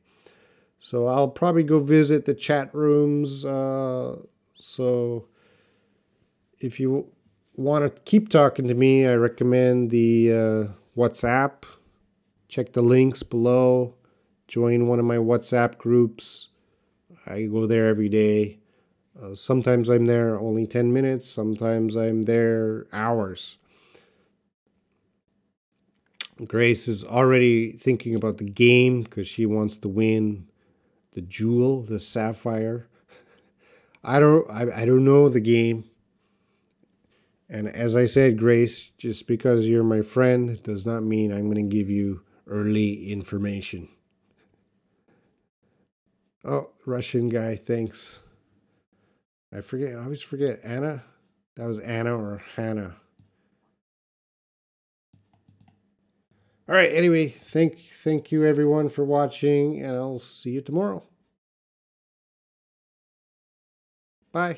Speaker 1: So I'll probably go visit the chat rooms. So if you want to keep talking to me, I recommend the WhatsApp. Check the links below. join one of my WhatsApp groups. I go there every day. Sometimes I'm there only 10 minutes. Sometimes I'm there hours. Grace is already thinking about the game because she wants to win the jewel, the sapphire. I don't know the game. And as I said, Grace, just because you're my friend does not mean I'm going to give you early information. Oh, Russian guy, thanks. I always forget. Anna? That was Anna or Hannah. All right, anyway, thank you everyone for watching, and I'll see you tomorrow. Bye.